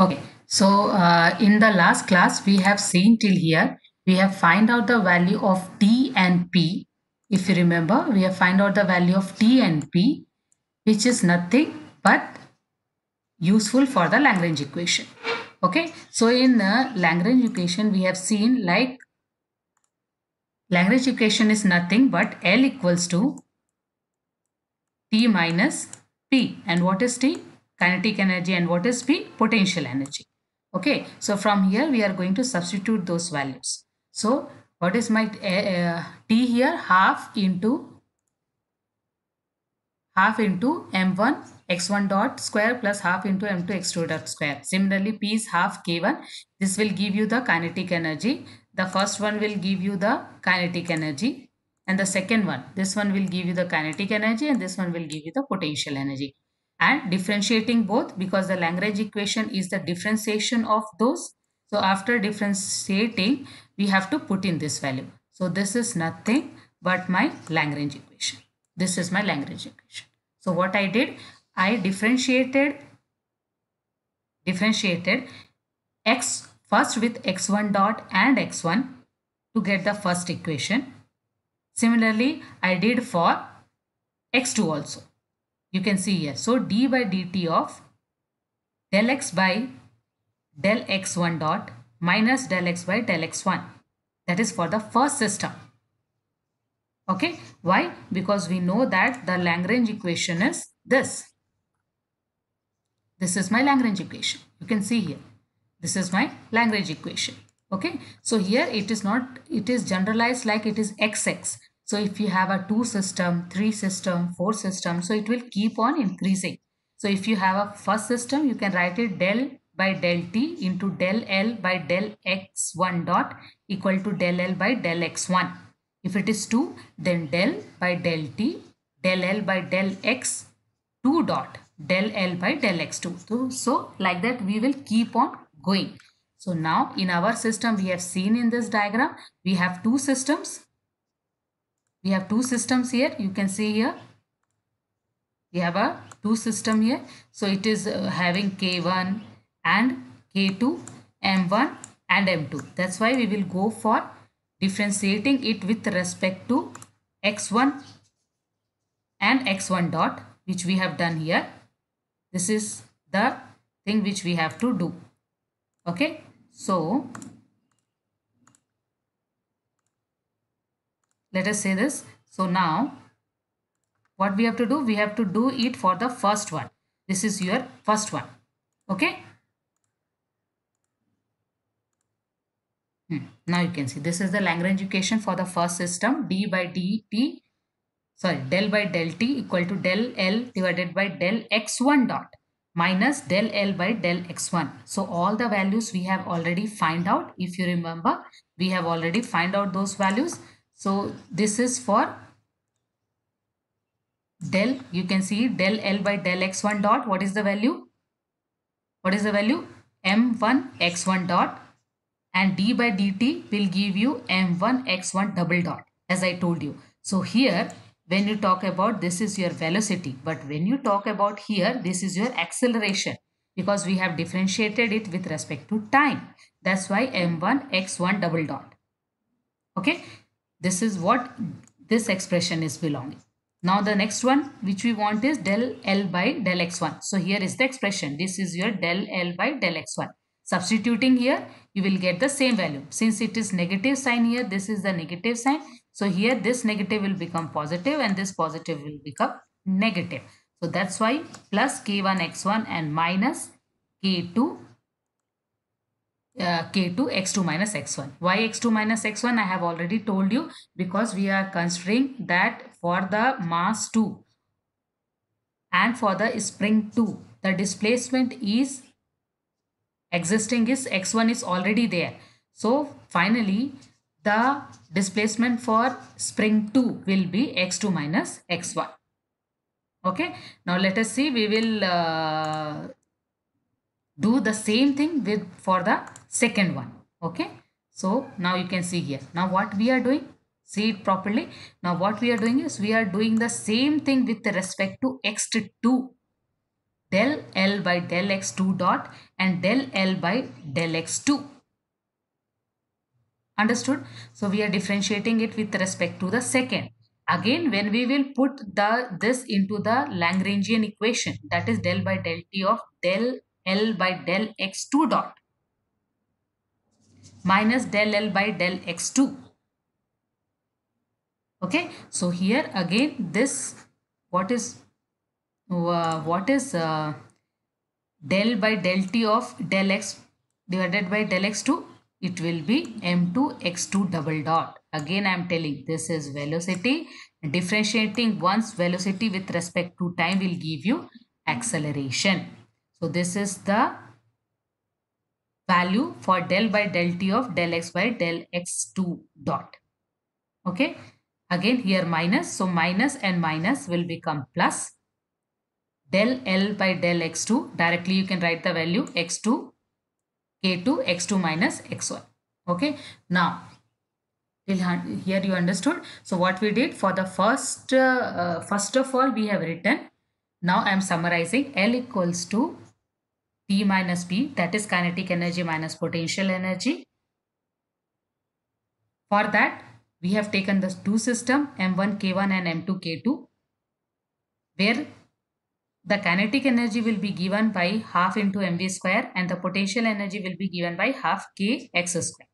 Okay, so in the last class, we have seen till here, we have find out the value of t and p. If you remember, we have find out the value of t and p, which is nothing but useful for the Lagrange equation. Okay, so in Lagrange equation, we have seen like Lagrange equation is nothing but L equals to T minus P. And what is T? Kinetic energy. And what is P? Potential energy. Okay, so from here we are going to substitute those values. So what is my T here? Half into m1 x1 dot square plus half into m2 x2 dot square. Similarly, P is half k1. This will give you the kinetic energy. The first one will give you the kinetic energy, and the second one, this one will give you the kinetic energy, and this one will give you the potential energy. And differentiating both, because the Lagrange equation is the differentiation of those. So after differentiating, we have to put in this value. So this is nothing but my Lagrange equation. This is my Lagrange equation. So what I did, I differentiated x first with x1 dot and x1 to get the first equation. Similarly, I did for x2 also. You can see here. So d by dt of del x by del x1 dot minus del x by del x1. That is for the first system. Okay, why? Because we know that the Lagrange equation is this. This is my Lagrange equation. You can see here. This is my Lagrange equation. Okay, so here it is not, it is generalized like it is xx. So if you have a 2 system, 3 system, 4 system, so it will keep on increasing. So if you have a first system, you can write it del by del t into del L by del x1 dot equal to del L by del x1. If it is 2, then del by del t, del L by del x2 dot del L by del x2. So like that we will keep on going. So now in our system, we have seen in this diagram, we have two systems. We have two systems here. You can see here. We have a two system here. So it is having K1 and K2, M1 and M2. That's why we will go for differentiating it with respect to X1 and X1 dot, which we have done here. This is the thing which we have to do. Okay, so let us say this. So now what we have to do? We have to do it for the first one. This is your first one. Okay. Now you can see this is the Lagrange equation for the first system. D by dt, sorry, del by del t equal to del L divided by del x1 dot minus del L by del x1. So all the values we have already find out. If you remember, we have already find out those values. So this is for del, you can see del L by del x1 dot. What is the value? What is the value? M1 x1 dot, and d by dt will give you m1 x1 double dot, as I told you. So here when you talk about, this is your velocity, but when you talk about here, this is your acceleration, because we have differentiated it with respect to time. That's why m1 x1 double dot. Okay, this is what this expression is belonging. Now the next one which we want is del L by del x1. So here is the expression. This is your del L by del x1. Substituting here, you will get the same value. Since it is negative sign here, this is the negative sign. So here this negative will become positive and this positive will become negative. So that's why plus k1 x1 and minus k2 k2 x2 minus x1. Why x2 minus x1? I have already told you, because we are considering that for the mass 2 and for the spring 2, the displacement is existing, is x1 is already there. So finally the displacement for spring 2 will be x2 minus x1. Okay, now let us see, we will do the same thing with for the second one. Okay, so now you can see here. Now what we are doing, see it properly. Now what we are doing is we are doing the same thing with respect to x2. del L by del x2 dot and del L by del x2. Understood? So we are differentiating it with respect to the second. Again, when we will put this into the Lagrangian equation, that is del by del t of del L by del x2 dot minus del L by del x2. Okay, so here again this what is del by del t of del x divided by del x2? It will be m2 x2 double dot. Again I am telling this is velocity. Differentiating one's velocity with respect to time will give you acceleration. So this is the value for del by del t of del x by del x2 dot. Okay, again here minus, so minus and minus will become plus. Del L by del x2, directly you can write the value x2 k2 x2 minus x1. Okay, now till here you understood. So what we did for the first of all we have written. Now I am summarizing. L equals to P minus P, that is kinetic energy minus potential energy. For that we have taken the two system m1 k1 and m2 k2, where the kinetic energy will be given by half into mv square and the potential energy will be given by half k x square.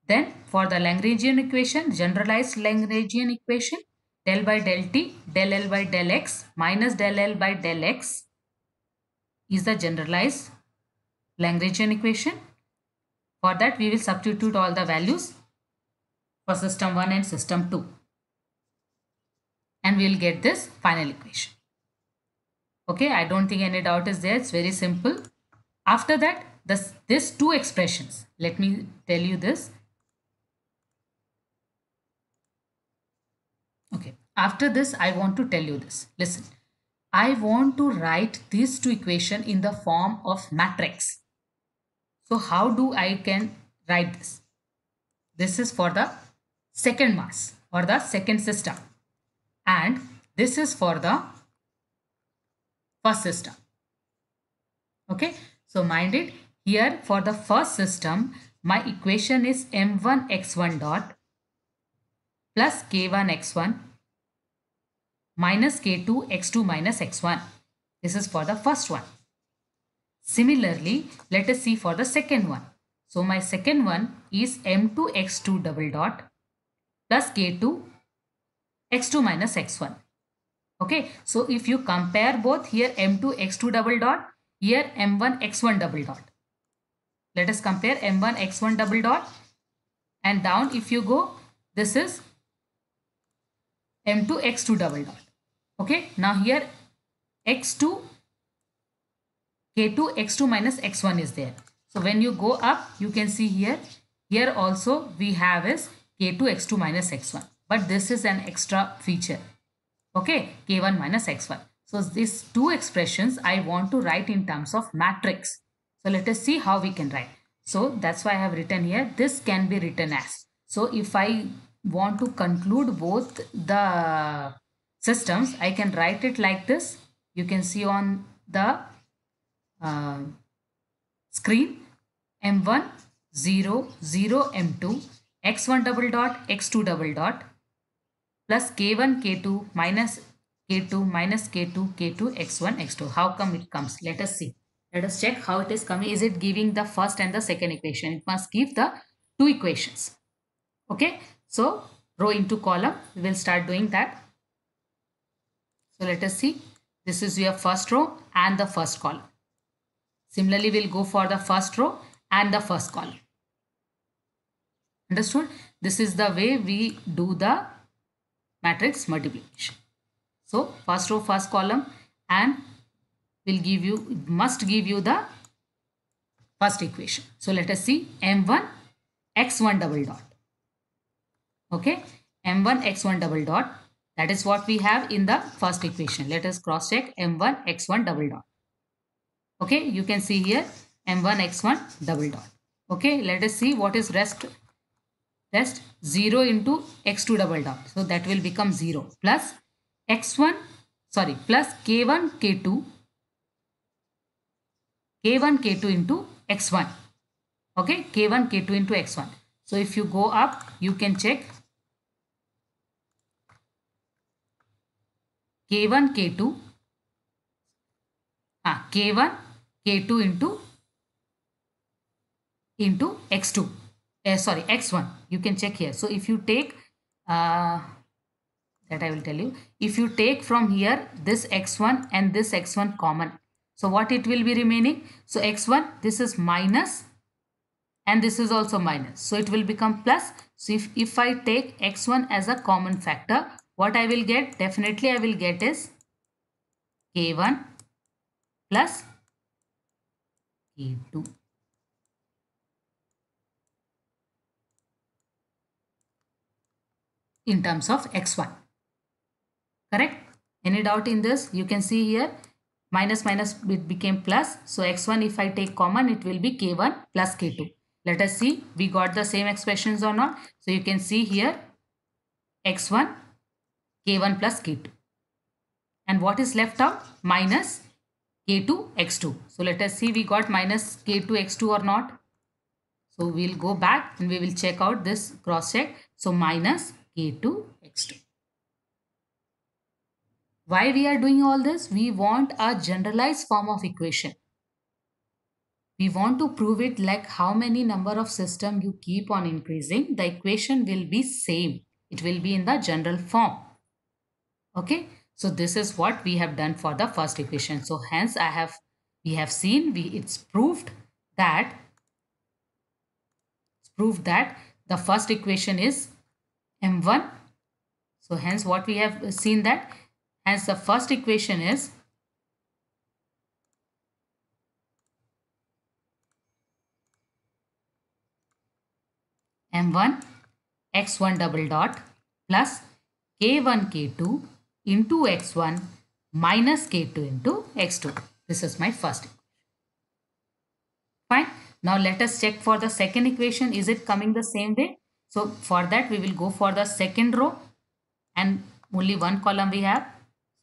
Then for the Lagrangian equation, generalized Lagrangian equation, del by del t, del L by del x minus del L by del x is the generalized Lagrangian equation. For that we will substitute all the values for system 1 and system 2 and we will get this final equation. Okay, I don't think any doubt is there. It's very simple. After that, this two expressions, let me tell you this. Okay, after this, I want to tell you this. Listen, I want to write these two equations in the form of matrix. So how do I can write this? This is for the second mass or the second system. And this is for the first system. Okay, so mind it, here for the first system my equation is m1 x1 dot plus k1 x1 minus k2 x2 minus x1. This is for the first one. Similarly, let us see for the second one. So my second one is m2 x2 double dot plus k2 x2 minus x1. Okay, so if you compare both, here m2 x2 double dot, here m1 x1 double dot. Let us compare m1 x1 double dot and down if you go, this is m2 x2 double dot. Okay, now here x2 k2 x2 minus x1 is there. So when you go up, you can see here also we have is k2 x2 minus x1, but this is an extra feature. Okay, k1 minus x1. So these two expressions I want to write in terms of matrix. So let us see how we can write. So that's why I have written here. This can be written as. So if I want to conclude both the systems, I can write it like this. You can see on the screen m1 0 0 m2 x1 double dot x2 double dot plus k1 k2 minus k2 minus k2 k2 x1 x2. How come it comes? Let us see. Let us check how it is coming. Is it giving the first and the second equation? It must give the two equations. Okay, so row into column, we will start doing that. So let us see. This is your first row and the first column. Similarly, we'll go for the first row and the first column. Understood? This is the way we do the matrix multiplication. So first row, first column, and must give you the first equation. So let us see m1 x1 double dot. Okay, m1 x1 double dot, that is what we have in the first equation. Let us cross check m1 x1 double dot. Okay, you can see here m1 x1 double dot. Okay, let us see what is rest 0 into x2 double dot. So that will become 0 plus x1 plus k1 k2 k1 k2 into x1. Okay, k1 k2 into x1. So if you go up, you can check k1 k2 k1 k2 into x2, sorry, x1. You can check here. So if you take that I will tell you, if you take from here this x1 and this x1 common, so what it will be remaining? So x1, this is minus and this is also minus, so it will become plus. So if I take x1 as a common factor, what I will get? Definitely I will get is k1 plus k2. In terms of x1. Correct? Any doubt in this? You can see here minus minus it became plus. So x1 if I take common, it will be k1 plus k2. Let us see we got the same expressions or not. So you can see here x1 k1 plus k2. And what is left out? Minus k2 x2. So let us see we got minus k2 x2 or not. So we'll go back and we will check out this cross check. So minus k2 x2. Why we are doing all this? We want a generalized form of equation. We want to prove it like how many number of system you keep on increasing, the equation will be same. It will be in the general form. Okay. So this is what we have done for the first equation. So hence we have seen it's proved that the first equation is m1. So hence what we have seen that hence the first equation is m1 x1 double dot plus k1 k2 into x1 minus k2 into x2. This is my first equation. Fine. Now let us check for the second equation. Is it coming the same way? So for that we will go for the second row and only one column we have.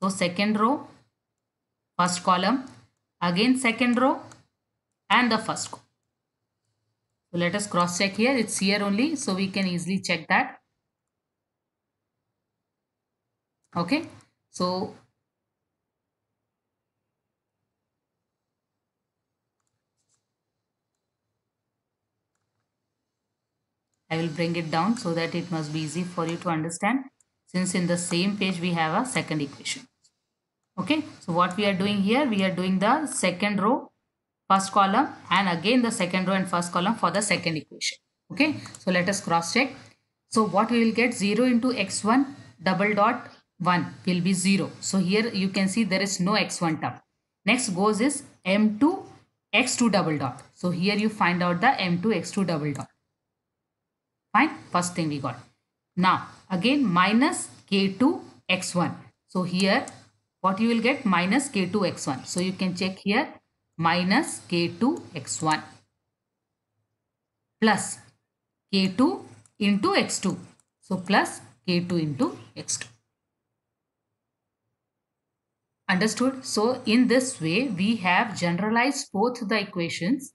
So second row, first column, again second row and the first column. So let us cross check here. It's here only. So we can easily check that. Okay. So I will bring it down so that it must be easy for you to understand, since in the same page we have a second equation. Okay, so what we are doing here, we are doing the second row, first column and again the second row and first column for the second equation. Okay, so let us cross check. So what we will get, 0 into x1 double dot 1 will be 0. So here you can see there is no x1 term. Next goes is m2 x2 double dot. So here you find out the m2 x2 double dot. Fine, first thing we got. Now again minus k2 x1. So here what you will get, minus k2 x1. So you can check here minus k2 x1 plus k2 into x2. So plus k2 into x2. Understood? So in this way we have generalized both the equations.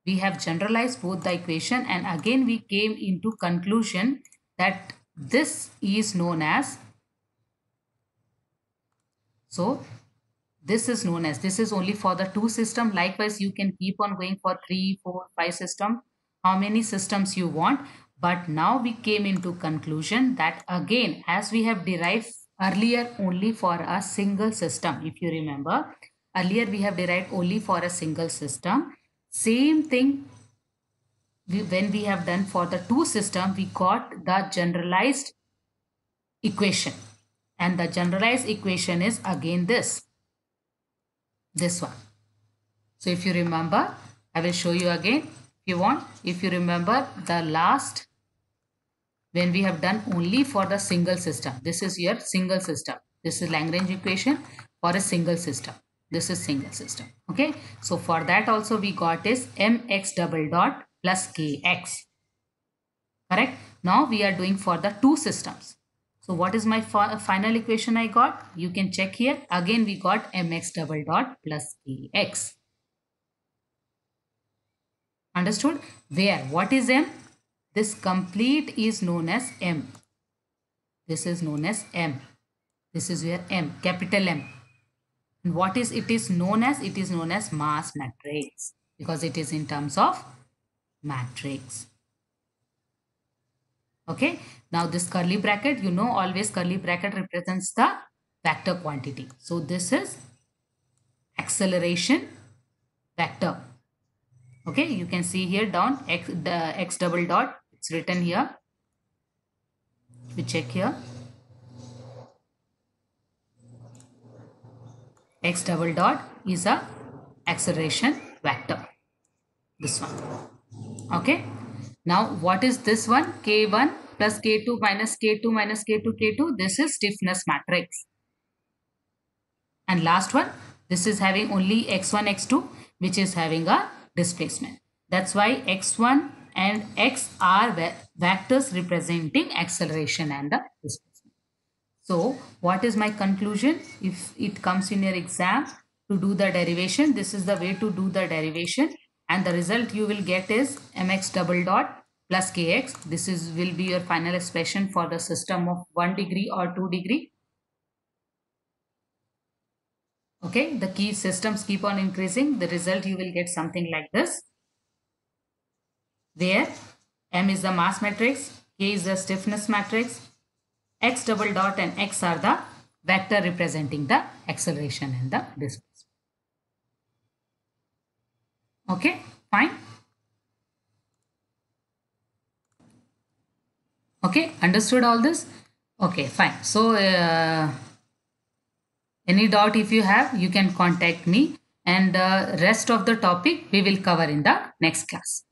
We have generalized both the equation and again we came into conclusion that this is known as, so this is known as, this is only for the two system. Likewise you can keep on going for 3, 4, 5 system, how many systems you want. But now we came into conclusion that again, as we have derived earlier only for a single system, if you remember, earlier we have derived only for a single system. Same thing when we have done for the two system, we got the generalized equation, and the generalized equation is again this one. So if you remember, I will show you again if you want. If you remember the last, when we have done only for the single system, this is your single system, this is Lagrange equation for a single system, this is single system. Okay, so for that also we got is mx double dot plus kx. Correct? Now we are doing for the two systems. So what is my final equation I got? You can check here. Again we got mx double dot plus kx. Understood? Where? What is M? This complete is known as M. This is known as M. This is where M, capital M. And what is it is known as? It is known as mass matrix because it is in terms of matrix. Okay. Now this curly bracket, you know, always curly bracket represents the vector quantity. So this is acceleration vector. Okay, you can see here down the x double dot, it's written here. We check here. X double dot is a acceleration vector. This one. Okay. Now what is this one? K1 plus K2 minus K2 minus K2 K2. This is stiffness matrix. And last one, this is having only x1 x2, which is having a displacement. That's why x1 and x are vectors representing acceleration and the displacement. So what is my conclusion? If it comes in your exam to do the derivation, this is the way to do the derivation, and the result you will get is mx double dot plus kx. This is will be your final expression for the system of 1 degree or 2 degree. Okay, the key systems keep on increasing. The result you will get something like this, where M is the mass matrix, K is the stiffness matrix, X double dot and X are the vector representing the acceleration and the displacement. Okay, fine. Okay, understood all this? Okay, fine. So, any doubt if you have, you can contact me, and the rest of the topic we will cover in the next class.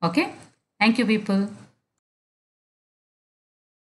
Okay, thank you people.